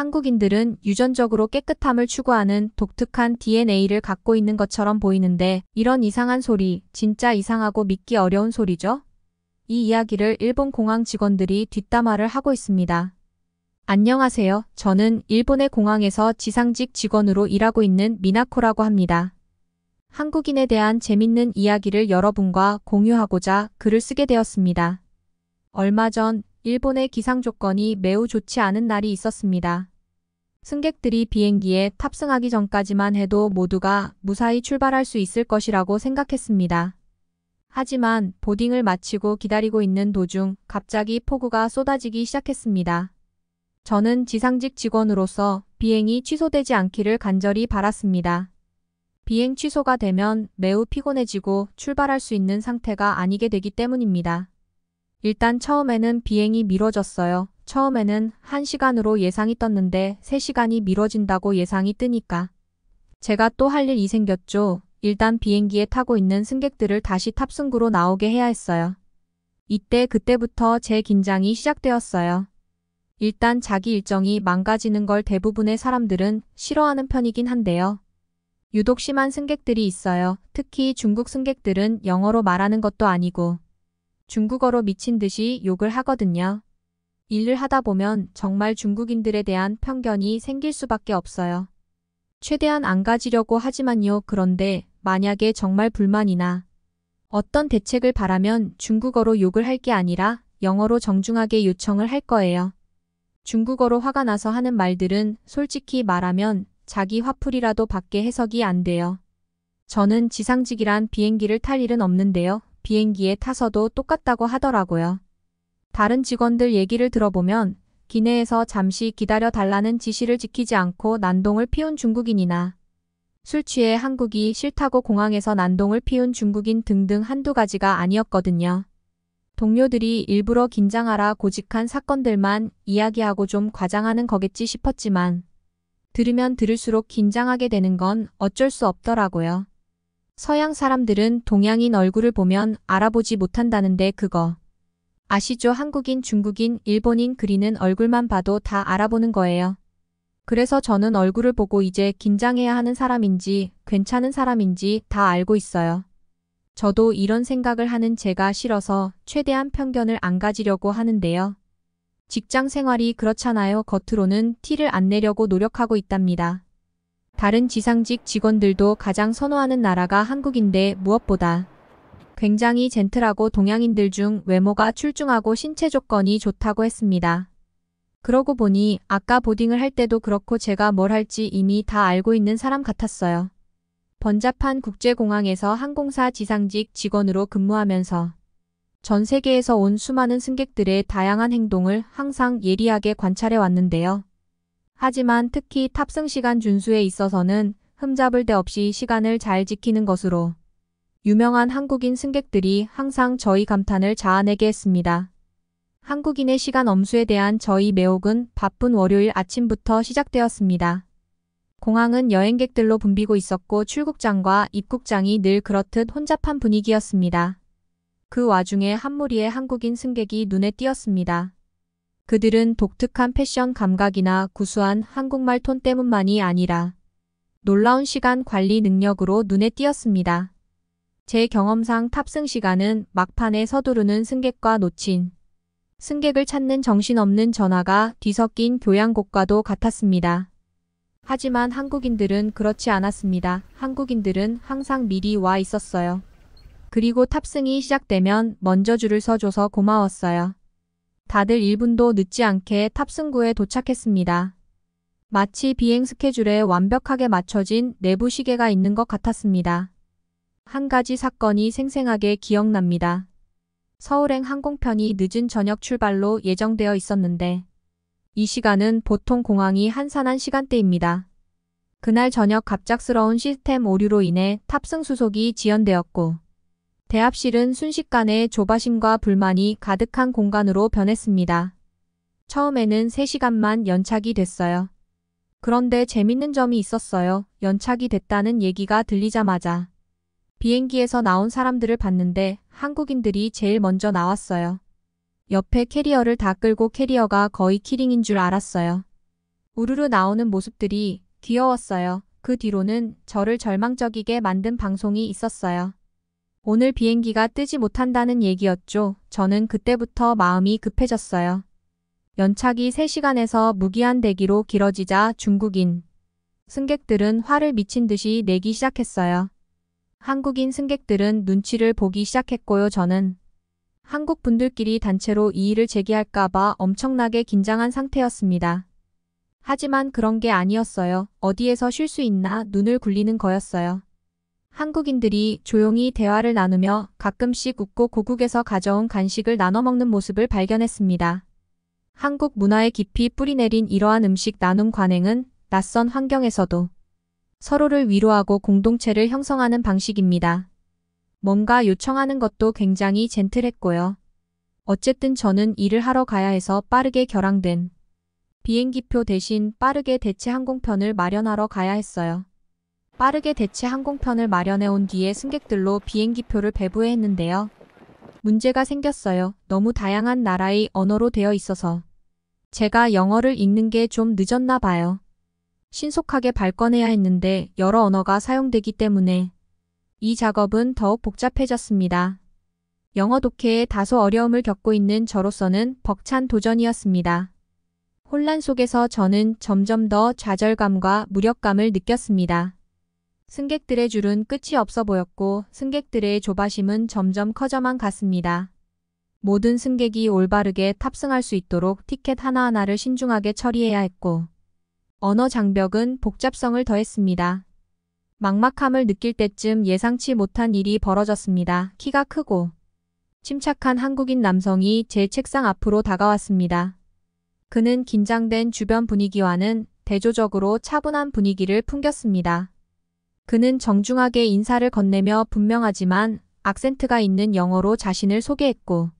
한국인들은 유전적으로 깨끗함을 추구하는 독특한 DNA를 갖고 있는 것처럼 보이는데 이런 이상한 소리, 진짜 이상하고 믿기 어려운 소리죠? 이 이야기를 일본 공항 직원들이 뒷담화를 하고 있습니다. 안녕하세요. 저는 일본의 공항에서 지상직 직원으로 일하고 있는 미나코라고 합니다. 한국인에 대한 재밌는 이야기를 여러분과 공유하고자 글을 쓰게 되었습니다. 얼마 전 일본의 기상 조건이 매우 좋지 않은 날이 있었습니다. 승객들이 비행기에 탑승하기 전까지만 해도 모두가 무사히 출발할 수 있을 것이라고 생각했습니다. 하지만 보딩을 마치고 기다리고 있는 도중 갑자기 폭우가 쏟아지기 시작했습니다. 저는 지상직 직원으로서 비행이 취소되지 않기를 간절히 바랐습니다. 비행 취소가 되면 매우 피곤해지고 출발할 수 있는 상태가 아니게 되기 때문입니다. 일단 처음에는 비행이 미뤄졌어요. 처음에는 1시간으로 예상이 떴는데 3시간이 미뤄진다고 예상이 뜨니까 제가 또 할 일이 생겼죠. 일단 비행기에 타고 있는 승객들을 다시 탑승구로 나오게 해야 했어요. 그때부터 제 긴장이 시작되었어요. 일단 자기 일정이 망가지는 걸 대부분의 사람들은 싫어하는 편이긴 한데요. 유독 심한 승객들이 있어요. 특히 중국 승객들은 영어로 말하는 것도 아니고 중국어로 미친 듯이 욕을 하거든요. 일을 하다 보면 정말 중국인들에 대한 편견이 생길 수밖에 없어요. 최대한 안 가지려고 하지만요. 그런데 만약에 정말 불만이나 어떤 대책을 바라면 중국어로 욕을 할 게 아니라 영어로 정중하게 요청을 할 거예요. 중국어로 화가 나서 하는 말들은 솔직히 말하면 자기 화풀이라도 밖에 해석이 안 돼요. 저는 지상직이란 비행기를 탈 일은 없는데요. 비행기에 타서도 똑같다고 하더라고요. 다른 직원들 얘기를 들어보면 기내에서 잠시 기다려 달라는 지시를 지키지 않고 난동을 피운 중국인이나 술 취해 한국이 싫다고 공항에서 난동을 피운 중국인 등등 한두 가지가 아니었거든요. 동료들이 일부러 긴장하라 고직한 사건들만 이야기하고 좀 과장하는 거겠지 싶었지만 들으면 들을수록 긴장하게 되는 건 어쩔 수 없더라고요. 서양 사람들은 동양인 얼굴을 보면 알아보지 못한다는데 그거 아시죠? 한국인, 중국인, 일본인 그리는 얼굴만 봐도 다 알아보는 거예요. 그래서 저는 얼굴을 보고 이제 긴장해야 하는 사람인지 괜찮은 사람인지 다 알고 있어요. 저도 이런 생각을 하는 제가 싫어서 최대한 편견을 안 가지려고 하는데요. 직장 생활이 그렇잖아요. 겉으로는 티를 안 내려고 노력하고 있답니다. 다른 지상직 직원들도 가장 선호하는 나라가 한국인데 무엇보다 굉장히 젠틀하고 동양인들 중 외모가 출중하고 신체 조건이 좋다고 했습니다. 그러고 보니 아까 보딩을 할 때도 그렇고 제가 뭘 할지 이미 다 알고 있는 사람 같았어요. 번잡한 국제공항에서 항공사 지상직 직원으로 근무하면서 전 세계에서 온 수많은 승객들의 다양한 행동을 항상 예리하게 관찰해 왔는데요. 하지만 특히 탑승 시간 준수에 있어서는 흠잡을 데 없이 시간을 잘 지키는 것으로 유명한 한국인 승객들이 항상 저희 감탄을 자아내게 했습니다. 한국인의 시간 엄수에 대한 저희 매혹은 바쁜 월요일 아침부터 시작되었습니다. 공항은 여행객들로 붐비고 있었고 출국장과 입국장이 늘 그렇듯 혼잡한 분위기였습니다. 그 와중에 한 무리의 한국인 승객이 눈에 띄었습니다. 그들은 독특한 패션 감각이나 구수한 한국말 톤 때문만이 아니라 놀라운 시간 관리 능력으로 눈에 띄었습니다. 제 경험상 탑승 시간은 막판에 서두르는 승객과 놓친 승객을 찾는 정신없는 전화가 뒤섞인 교양곡과도 같았습니다. 하지만 한국인들은 그렇지 않았습니다. 한국인들은 항상 미리 와 있었어요. 그리고 탑승이 시작되면 먼저 줄을 서줘서 고마웠어요. 다들 1분도 늦지 않게 탑승구에 도착했습니다. 마치 비행 스케줄에 완벽하게 맞춰진 내부 시계가 있는 것 같았습니다. 한 가지 사건이 생생하게 기억납니다. 서울행 항공편이 늦은 저녁 출발로 예정되어 있었는데 이 시간은 보통 공항이 한산한 시간대입니다. 그날 저녁 갑작스러운 시스템 오류로 인해 탑승 수속이 지연되었고 대합실은 순식간에 조바심과 불만이 가득한 공간으로 변했습니다. 처음에는 3시간만 연착이 됐어요. 그런데 재밌는 점이 있었어요. 연착이 됐다는 얘기가 들리자마자 비행기에서 나온 사람들을 봤는데 한국인들이 제일 먼저 나왔어요. 옆에 캐리어를 다 끌고 캐리어가 거의 키링인 줄 알았어요. 우르르 나오는 모습들이 귀여웠어요. 그 뒤로는 저를 절망적이게 만든 방송이 있었어요. 오늘 비행기가 뜨지 못한다는 얘기였죠. 저는 그때부터 마음이 급해졌어요. 연착이 3시간에서 무기한 대기로 길어지자 중국인 승객들은 화를 미친 듯이 내기 시작했어요. 한국인 승객들은 눈치를 보기 시작했고요. 저는 한국 분들끼리 단체로 이의를 제기할까봐 엄청나게 긴장한 상태였습니다. 하지만 그런 게 아니었어요. 어디에서 쉴 수 있나 눈을 굴리는 거였어요. 한국인들이 조용히 대화를 나누며 가끔씩 웃고 고국에서 가져온 간식을 나눠 먹는 모습을 발견했습니다. 한국 문화에 깊이 뿌리내린 이러한 음식 나눔 관행은 낯선 환경에서도 서로를 위로하고 공동체를 형성하는 방식입니다. 뭔가 요청하는 것도 굉장히 젠틀했고요. 어쨌든 저는 일을 하러 가야 해서 빠르게 결항된 비행기표 대신 빠르게 대체 항공편을 마련하러 가야 했어요. 빠르게 대체 항공편을 마련해 온 뒤에 승객들로 비행기표를 배부해 했는데요. 문제가 생겼어요. 너무 다양한 나라의 언어로 되어 있어서 제가 영어를 읽는 게 좀 늦었나 봐요. 신속하게 발권해야 했는데 여러 언어가 사용되기 때문에 이 작업은 더욱 복잡해졌습니다. 영어 독해에 다소 어려움을 겪고 있는 저로서는 벅찬 도전이었습니다. 혼란 속에서 저는 점점 더 좌절감과 무력감을 느꼈습니다. 승객들의 줄은 끝이 없어 보였고 승객들의 조바심은 점점 커져만 갔습니다. 모든 승객이 올바르게 탑승할 수 있도록 티켓 하나하나를 신중하게 처리해야 했고 언어 장벽은 복잡성을 더했습니다. 막막함을 느낄 때쯤 예상치 못한 일이 벌어졌습니다. 키가 크고 침착한 한국인 남성이 제 책상 앞으로 다가왔습니다. 그는 긴장된 주변 분위기와는 대조적으로 차분한 분위기를 풍겼습니다. 그는 정중하게 인사를 건네며 분명하지만 악센트가 있는 영어로 자신을 소개했고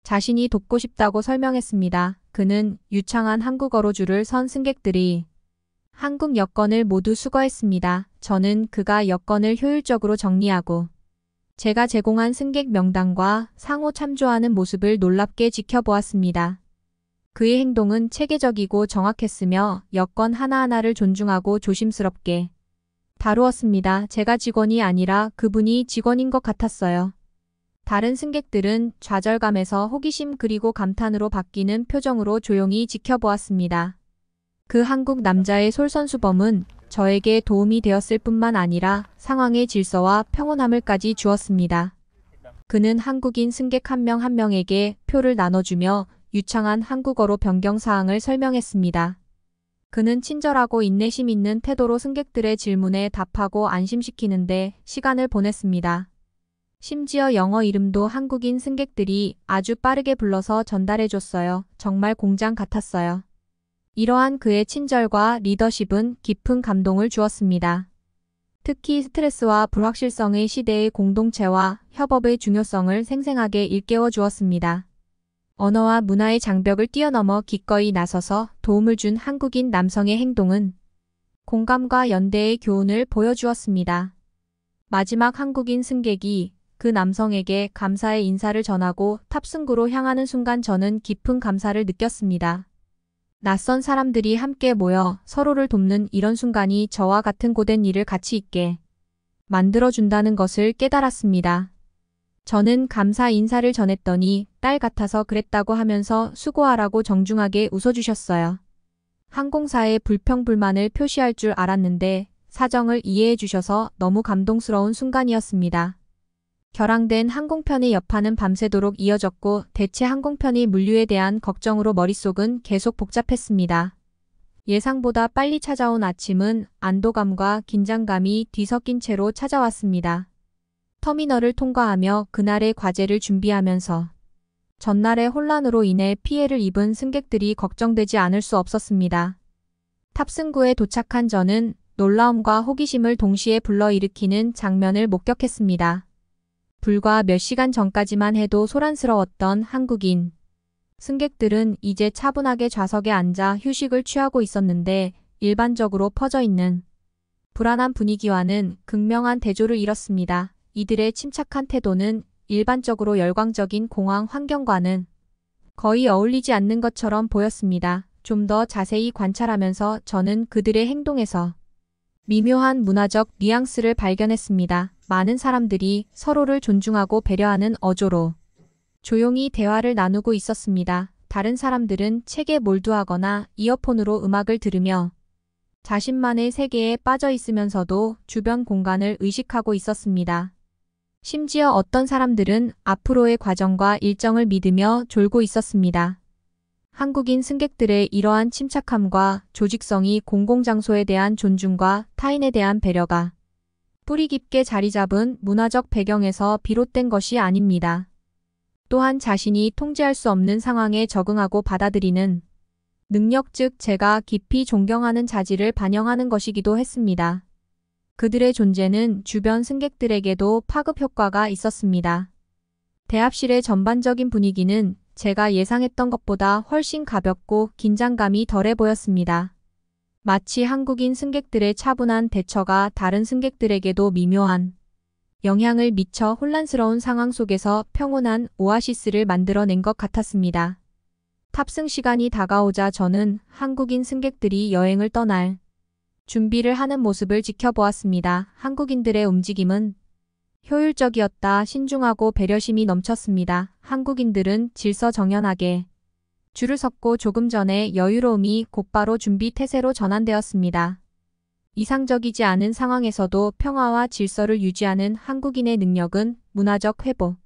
자신이 돕고 싶다고 설명했습니다. 그는 유창한 한국어로 줄을 선 승객들이 한국 여권을 모두 수거했습니다. 저는 그가 여권을 효율적으로 정리하고 제가 제공한 승객 명단과 상호 참조하는 모습을 놀랍게 지켜보았습니다. 그의 행동은 체계적이고 정확했으며 여권 하나하나를 존중하고 조심스럽게 다루었습니다. 제가 직원이 아니라 그분이 직원인 것 같았어요. 다른 승객들은 좌절감에서 호기심 그리고 감탄으로 바뀌는 표정으로 조용히 지켜보았습니다. 그 한국 남자의 솔선수범은 저에게 도움이 되었을 뿐만 아니라 상황의 질서와 평온함을까지 주었습니다. 그는 한국인 승객 한 명 한 명에게 표를 나눠주며 유창한 한국어로 변경 사항을 설명했습니다. 그는 친절하고 인내심 있는 태도로 승객들의 질문에 답하고 안심시키는데 시간을 보냈습니다. 심지어 영어 이름도 한국인 승객들이 아주 빠르게 불러서 전달해줬어요. 정말 공장 같았어요. 이러한 그의 친절과 리더십은 깊은 감동을 주었습니다. 특히 스트레스와 불확실성의 시대의 공동체와 협업의 중요성을 생생하게 일깨워 주었습니다. 언어와 문화의 장벽을 뛰어넘어 기꺼이 나서서 도움을 준 한국인 남성의 행동은 공감과 연대의 교훈을 보여주었습니다. 마지막 한국인 승객이 그 남성에게 감사의 인사를 전하고 탑승구로 향하는 순간 저는 깊은 감사를 느꼈습니다. 낯선 사람들이 함께 모여 서로를 돕는 이런 순간이 저와 같은 고된 일을 가치 있게 만들어준다는 것을 깨달았습니다. 저는 감사 인사를 전했더니 딸 같아서 그랬다고 하면서 수고하라고 정중하게 웃어주셨어요. 항공사에 불평불만을 표시할 줄 알았는데 사정을 이해해 주셔서 너무 감동스러운 순간이었습니다. 결항된 항공편의 여파는 밤새도록 이어졌고 대체 항공편의 물류에 대한 걱정으로 머릿속은 계속 복잡했습니다. 예상보다 빨리 찾아온 아침은 안도감과 긴장감이 뒤섞인 채로 찾아왔습니다. 터미널을 통과하며 그날의 과제를 준비하면서 전날의 혼란으로 인해 피해를 입은 승객들이 걱정되지 않을 수 없었습니다. 탑승구에 도착한 저는 놀라움과 호기심을 동시에 불러일으키는 장면을 목격했습니다. 불과 몇 시간 전까지만 해도 소란스러웠던 한국인 승객들은 이제 차분하게 좌석에 앉아 휴식을 취하고 있었는데 일반적으로 퍼져 있는 불안한 분위기와는 극명한 대조를 이뤘습니다. 이들의 침착한 태도는 일반적으로 열광적인 공항 환경과는 거의 어울리지 않는 것처럼 보였습니다. 좀 더 자세히 관찰하면서 저는 그들의 행동에서 미묘한 문화적 뉘앙스를 발견했습니다. 많은 사람들이 서로를 존중하고 배려하는 어조로 조용히 대화를 나누고 있었습니다. 다른 사람들은 책에 몰두하거나 이어폰으로 음악을 들으며 자신만의 세계에 빠져 있으면서도 주변 공간을 의식하고 있었습니다. 심지어 어떤 사람들은 앞으로의 과정과 일정을 믿으며 졸고 있었습니다. 한국인 승객들의 이러한 침착함과 조직성이 공공장소에 대한 존중과 타인에 대한 배려가 뿌리 깊게 자리 잡은 문화적 배경에서 비롯된 것이 아닙니다. 또한 자신이 통제할 수 없는 상황에 적응하고 받아들이는 능력, 즉 제가 깊이 존경하는 자질을 반영하는 것이기도 했습니다. 그들의 존재는 주변 승객들에게도 파급 효과가 있었습니다. 대합실의 전반적인 분위기는 제가 예상했던 것보다 훨씬 가볍고 긴장감이 덜해 보였습니다. 마치 한국인 승객들의 차분한 대처가 다른 승객들에게도 미묘한 영향을 미쳐 혼란스러운 상황 속에서 평온한 오아시스를 만들어낸 것 같았습니다. 탑승 시간이 다가오자 저는 한국인 승객들이 여행을 떠날 준비를 하는 모습을 지켜보았습니다. 한국인들의 움직임은 효율적이었다. 신중하고 배려심이 넘쳤습니다. 한국인들은 질서정연하게 줄을 섰고 조금 전에 여유로움이 곧바로 준비 태세로 전환되었습니다. 이상적이지 않은 상황에서도 평화와 질서를 유지하는 한국인의 능력은 문화적 회복,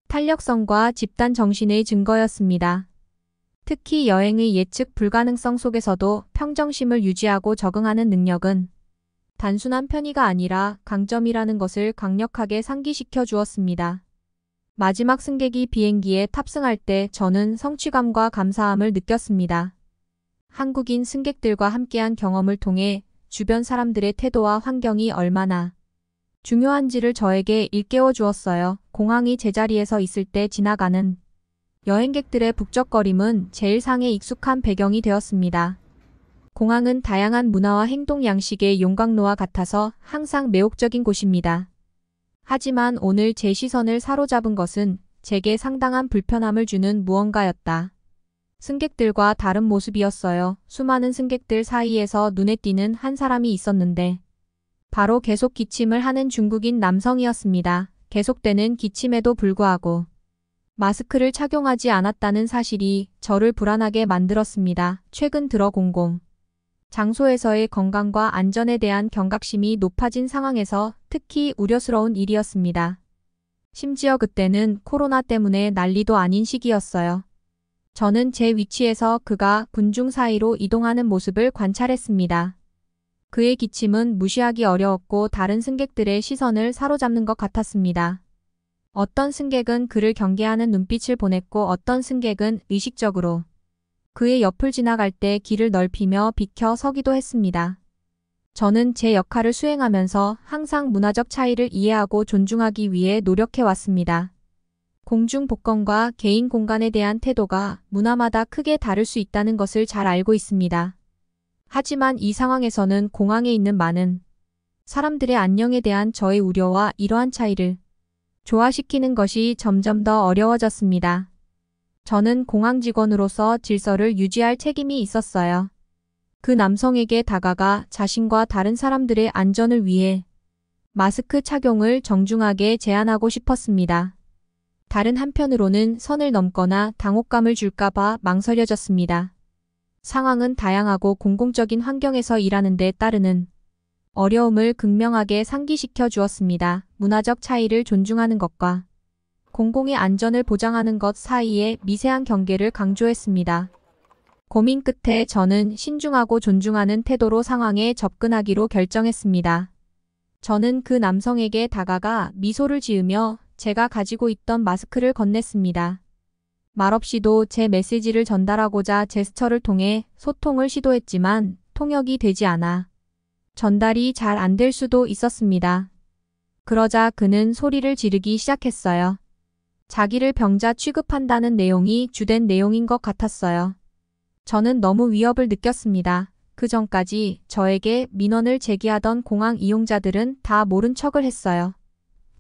탄력성과 집단 정신의 증거였습니다. 특히 여행의 예측 불가능성 속에서도 평정심을 유지하고 적응하는 능력은 단순한 편의가 아니라 강점이라는 것을 강력하게 상기시켜 주었습니다. 마지막 승객이 비행기에 탑승할 때 저는 성취감과 감사함을 느꼈습니다. 한국인 승객들과 함께한 경험을 통해 주변 사람들의 태도와 환경이 얼마나 중요한지를 저에게 일깨워 주었어요. 공항이 제자리에서 있을 때 지나가는 여행객들의 북적거림은 제일 상에 익숙한 배경이 되었습니다. 공항은 다양한 문화와 행동 양식의 용광로와 같아서 항상 매혹적인 곳입니다. 하지만 오늘 제 시선을 사로잡은 것은 제게 상당한 불편함을 주는 무언가였다. 승객들과 다른 모습이었어요. 수많은 승객들 사이에서 눈에 띄는 한 사람이 있었는데 바로 계속 기침을 하는 중국인 남성이었습니다. 계속되는 기침에도 불구하고 마스크를 착용하지 않았다는 사실이 저를 불안하게 만들었습니다. 최근 들어 공공 장소에서의 건강과 안전에 대한 경각심이 높아진 상황에서 특히 우려스러운 일이었습니다. 심지어 그때는 코로나 때문에 난리도 아닌 시기였어요. 저는 제 위치에서 그가 군중 사이로 이동하는 모습을 관찰했습니다. 그의 기침은 무시하기 어려웠고 다른 승객들의 시선을 사로잡는 것 같았습니다. 어떤 승객은 그를 경계하는 눈빛을 보냈고 어떤 승객은 의식적으로 그의 옆을 지나갈 때 길을 넓히며 비켜 서기도 했습니다. 저는 제 역할을 수행하면서 항상 문화적 차이를 이해하고 존중하기 위해 노력해왔습니다. 공중 복권과 개인 공간에 대한 태도가 문화마다 크게 다를 수 있다는 것을 잘 알고 있습니다. 하지만 이 상황에서는 공항에 있는 많은 사람들의 안녕에 대한 저의 우려와 이러한 차이를 조화시키는 것이 점점 더 어려워졌습니다. 저는 공항 직원으로서 질서를 유지할 책임이 있었어요. 그 남성에게 다가가 자신과 다른 사람들의 안전을 위해 마스크 착용을 정중하게 제안하고 싶었습니다. 다른 한편으로는 선을 넘거나 당혹감을 줄까봐 망설여졌습니다. 상황은 다양하고 공공적인 환경에서 일하는 데 따르는 어려움을 극명하게 상기시켜 주었습니다. 문화적 차이를 존중하는 것과 공공의 안전을 보장하는 것 사이의 미세한 경계를 강조했습니다. 고민 끝에 저는 신중하고 존중하는 태도로 상황에 접근하기로 결정했습니다. 저는 그 남성에게 다가가 미소를 지으며 제가 가지고 있던 마스크를 건넸습니다. 말없이도 제 메시지를 전달하고자 제스처를 통해 소통을 시도했지만 통역이 되지 않아 전달이 잘 안 될 수도 있었습니다. 그러자 그는 소리를 지르기 시작했어요. 자기를 병자 취급한다는 내용이 주된 내용인 것 같았어요. 저는 너무 위협을 느꼈습니다. 그 전까지 저에게 민원을 제기하던 공항 이용자들은 다 모른 척을 했어요.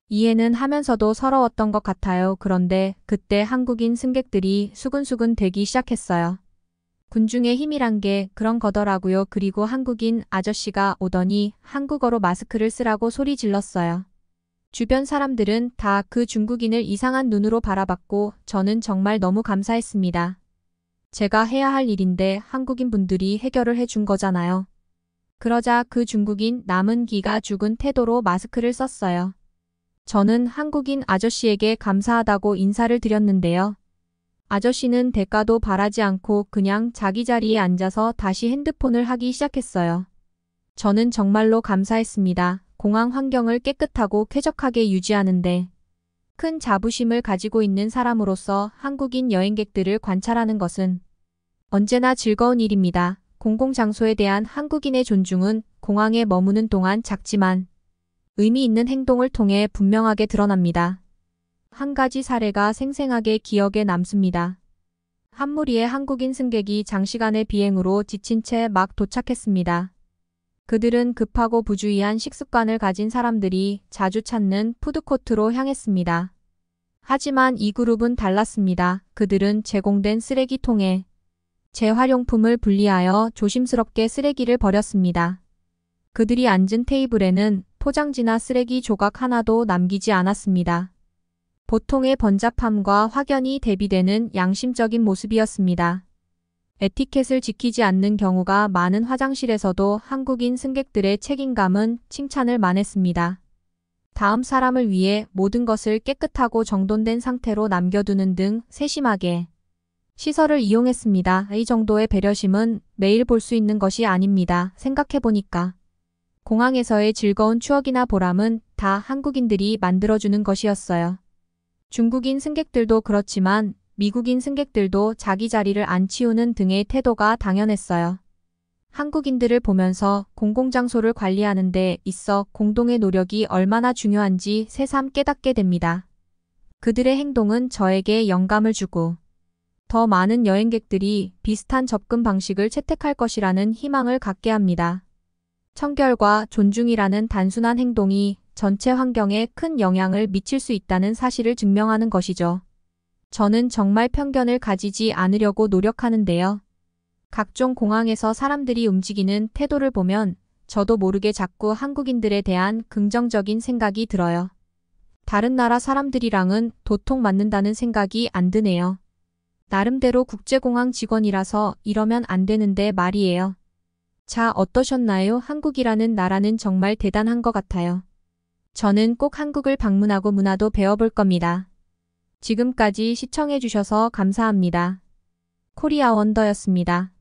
이해는 하면서도 서러웠던 것 같아요. 그런데 그때 한국인 승객들이 수근수근 대기 시작했어요. 군중의 힘이란 게 그런 거더라고요. 그리고 한국인 아저씨가 오더니 한국어로 마스크를 쓰라고 소리 질렀어요. 주변 사람들은 다 그 중국인을 이상한 눈으로 바라봤고 저는 정말 너무 감사했습니다. 제가 해야 할 일인데 한국인 분들이 해결을 해준 거잖아요. 그러자 그 중국인 남은 기가 죽은 태도로 마스크를 썼어요. 저는 한국인 아저씨에게 감사하다고 인사를 드렸는데요. 아저씨는 대가도 바라지 않고 그냥 자기 자리에 앉아서 다시 핸드폰을 하기 시작했어요. 저는 정말로 감사했습니다. 공항 환경을 깨끗하고 쾌적하게 유지하는데 큰 자부심을 가지고 있는 사람으로서 한국인 여행객들을 관찰하는 것은 언제나 즐거운 일입니다. 공공장소에 대한 한국인의 존중은 공항에 머무는 동안 작지만 의미 있는 행동을 통해 분명하게 드러납니다. 한 가지 사례가 생생하게 기억에 남습니다. 한 무리의 한국인 승객이 장시간의 비행으로 지친 채 막 도착했습니다. 그들은 급하고 부주의한 식습관을 가진 사람들이 자주 찾는 푸드코트로 향했습니다. 하지만 이 그룹은 달랐습니다. 그들은 제공된 쓰레기통에 재활용품을 분리하여 조심스럽게 쓰레기를 버렸습니다. 그들이 앉은 테이블에는 포장지나 쓰레기 조각 하나도 남기지 않았습니다. 보통의 번잡함과 확연히 대비되는 양심적인 모습이었습니다. 에티켓을 지키지 않는 경우가 많은 화장실에서도 한국인 승객들의 책임감은 칭찬을 만했습니다. 다음 사람을 위해 모든 것을 깨끗하고 정돈된 상태로 남겨두는 등 세심하게 시설을 이용했습니다. 이 정도의 배려심은 매일 볼 수 있는 것이 아닙니다. 생각해보니까 공항에서의 즐거운 추억이나 보람은 다 한국인들이 만들어주는 것이었어요. 중국인 승객들도 그렇지만 미국인 승객들도 자기 자리를 안 치우는 등의 태도가 당연했어요. 한국인들을 보면서 공공장소를 관리하는 데 있어 공동의 노력이 얼마나 중요한지 새삼 깨닫게 됩니다. 그들의 행동은 저에게 영감을 주고 더 많은 여행객들이 비슷한 접근 방식을 채택할 것이라는 희망을 갖게 합니다. 청결과 존중이라는 단순한 행동이 전체 환경에 큰 영향을 미칠 수 있다는 사실을 증명하는 것이죠. 저는 정말 편견을 가지지 않으려고 노력하는데요. 각종 공항에서 사람들이 움직이는 태도를 보면 저도 모르게 자꾸 한국인들에 대한 긍정적인 생각이 들어요. 다른 나라 사람들이랑은 도통 맞는다는 생각이 안 드네요. 나름대로 국제공항 직원이라서 이러면 안 되는데 말이에요. 자, 어떠셨나요? 한국이라는 나라는 정말 대단한 것 같아요. 저는 꼭 한국을 방문하고 문화도 배워볼 겁니다. 지금까지 시청해주셔서 감사합니다. 코리아 원더였습니다.